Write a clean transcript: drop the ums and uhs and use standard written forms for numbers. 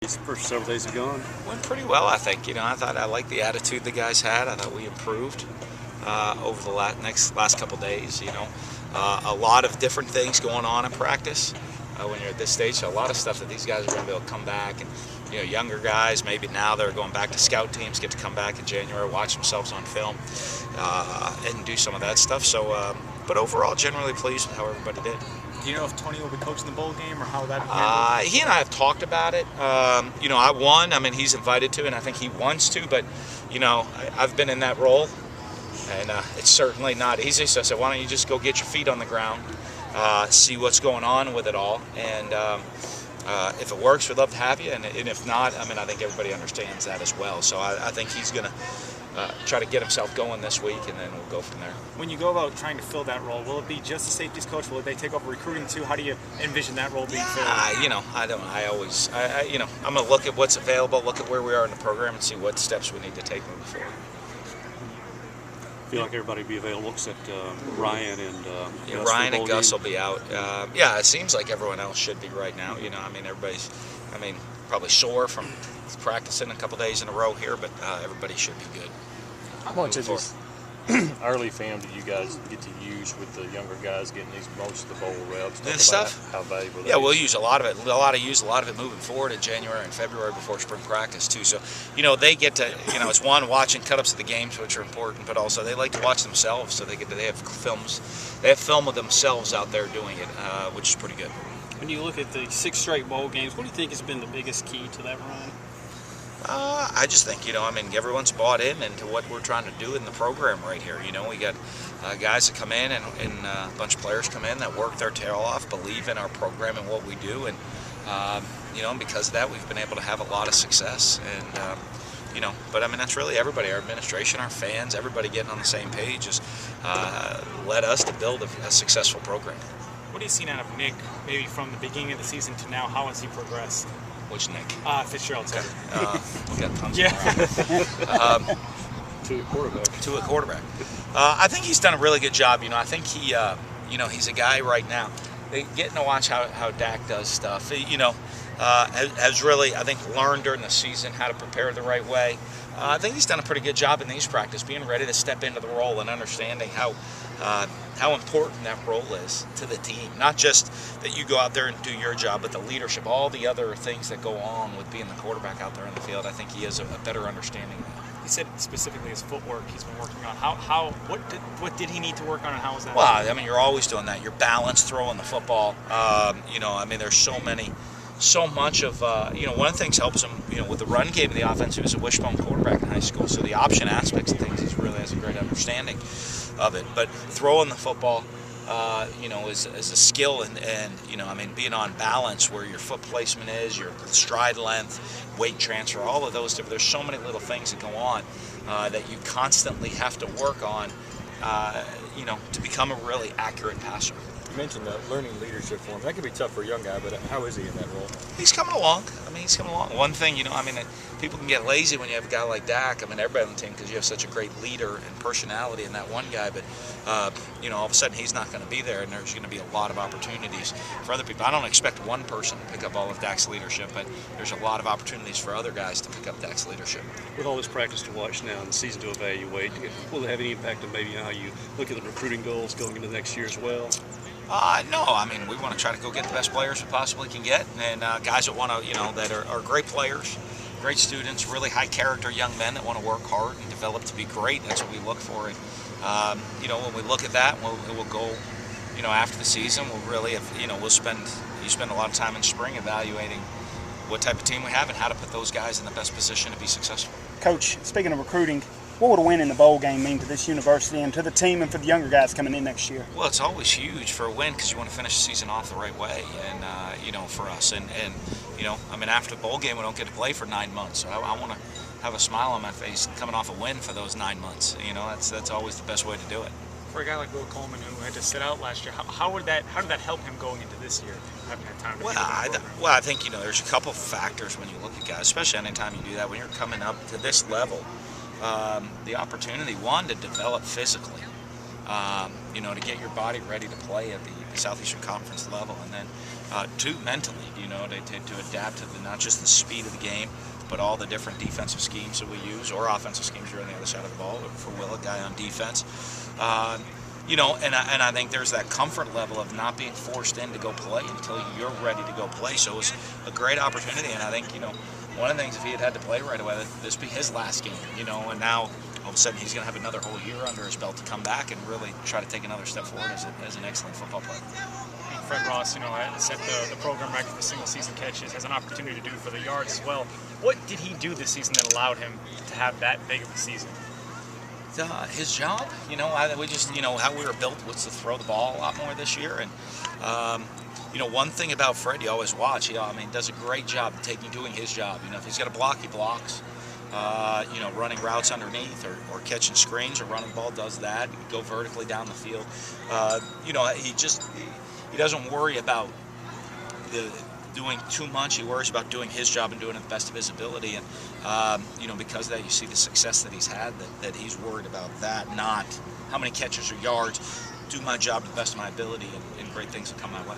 These first several days have gone. Went pretty well, I think. I thought I liked the attitude the guys had. I thought we improved over the last couple days. A lot of different things going on in practice when you're at this stage. So a lot of stuff that these guys are going to be able to come back and. Younger guys, maybe now they're going back to scout teams, get to come back in January, watch themselves on film, and do some of that stuff. So, but overall, generally pleased with how everybody did. Do you know if Tony will be coaching the bowl game or how that? He and I have talked about it. I won. I mean, he's invited to, and I think he wants to. But I've been in that role, and it's certainly not easy. So I said, why don't you just go get your feet on the ground, see what's going on with it all, and. If it works, we'd love to have you, and if not, I think everybody understands that as well. So I think he's going to try to get himself going this week, and then we'll go from there. When you go about trying to fill that role, will it be just the safeties coach? Will they take over recruiting too? How do you envision that role being filled? I'm going to look at what's available, look at where we are in the program, and see what steps we need to take moving forward. Feel like everybody will be available except Ryan and Gus. Ryan and Gus will be out. It seems like everyone else should be right now. Everybody's, probably sore from practicing a couple days in a row here, but everybody should be good. How much of this early film do you guys get to use with the younger guys getting most of the bowl reps? This stuff? How valuable that Yeah, is. we'll use a lot of it. Use a lot of it moving forward in January and February before spring practice too. So, they get to, it's one, watching cut-ups of the games, which are important, but also they like to watch themselves, so they have films. They have film of themselves out there doing it, which is pretty good. When you look at the 6 straight bowl games, what do you think has been the biggest key to that run? I just think, everyone's bought into what we're trying to do in the program right here. We got guys that come in and a bunch of players come in that work their tail off, believe in our program and what we do. And, and because of that, we've been able to have a lot of success. And, but that's really everybody, our administration, our fans, everybody getting on the same page has led us to build a successful program. What have you seen out of Nick, maybe from the beginning of the season to now? How has he progressed? Which Nick? Fitzgerald. Okay. We got tons of To a quarterback. To a quarterback. I think he's done a really good job. I think he, he's a guy right now. Getting to watch how Dak does stuff. Has really, I think, learned during the season how to prepare the right way. I think he's done a pretty good job in these practices, being ready to step into the role and understanding how important that role is to the team. Not just that you go out there and do your job, but the leadership, all the other things that go on with being the quarterback out there in the field. I think he has a better understanding of that. He said specifically his footwork he's been working on. What did he need to work on, and how was that? Well, you're always doing that. Your balance throwing the football. There's so much of, one of the things helps him, with the run game of the offense. He was a wishbone quarterback in high school, so the option aspects of things, he really has a great understanding of it. But throwing the football, is a skill, and being on balance where your foot placement is, your stride length, weight transfer, all of those different. There's so many little things that go on that you constantly have to work on, to become a really accurate passer. You mentioned learning leadership for him. That could be tough for a young guy, but how is he in that role? He's coming along. One thing, people can get lazy when you have a guy like Dak. Everybody on the team, because you have such a great leader and personality in that one guy. But, all of a sudden he's not going to be there, and there's going to be a lot of opportunities for other people. I don't expect one person to pick up all of Dak's leadership, but there's a lot of opportunities for other guys to pick up Dak's leadership. With all this practice to watch now and the season to evaluate, will it have any impact on maybe how you look at the recruiting goals going into next year as well? No, we want to try to go get the best players we possibly can get, and guys that want to, that are great players, great students, really high character young men that want to work hard and develop to be great. That's what we look for. And, when we look at that, we'll go, after the season, we'll really, you spend a lot of time in spring evaluating what type of team we have and how to put those guys in the best position to be successful. Coach, speaking of recruiting, what would a win in the bowl game mean to this university and to the team and for the younger guys coming in next year? Well, it's always huge for a win because you want to finish the season off the right way, and for us, and after the bowl game we don't get to play for 9 months, so I want to have a smile on my face coming off a win for those 9 months. That's always the best way to do it. For a guy like Will Coleman who had to sit out last year, how did that help him going into this year? Having had time to I think there's a couple factors when you look at guys, especially anytime you do that when you're coming up to this level. The opportunity, one, to develop physically. you know, to get your body ready to play at the Southeastern Conference level, and then two, mentally, you know, to adapt to not just the speed of the game, but all the different defensive schemes that we use, or offensive schemes you're on the other side of the ball, for Will, a guy on defense. You know, and I think there's that comfort level of not being forced in to go play until you're ready to go play. So it was a great opportunity, and I think, you know, one of the things, if he had to play right away, this would be his last game, you know, and now all of a sudden he's going to have another whole year under his belt to come back and really try to take another step forward as an excellent football player. Fred Ross, you know, set the program record for single season catches, has an opportunity to do for the yards as well. What did he do this season that allowed him to have that big of a season? His job, you know, we just, you know, how we were built was to throw the ball a lot more this year. And, you know, one thing about Fred you always watch, I mean, does a great job of doing his job. You know, if he's got a block, he blocks. You know, running routes underneath or catching screens or running the ball, does that. He can go vertically down the field. You know, he doesn't worry about doing too much. He worries about doing his job and doing it the best of his ability. And, you know, because of that, you see the success that he's had, that he's worried about that, not how many catches or yards. Do my job to the best of my ability, and great things will come my way.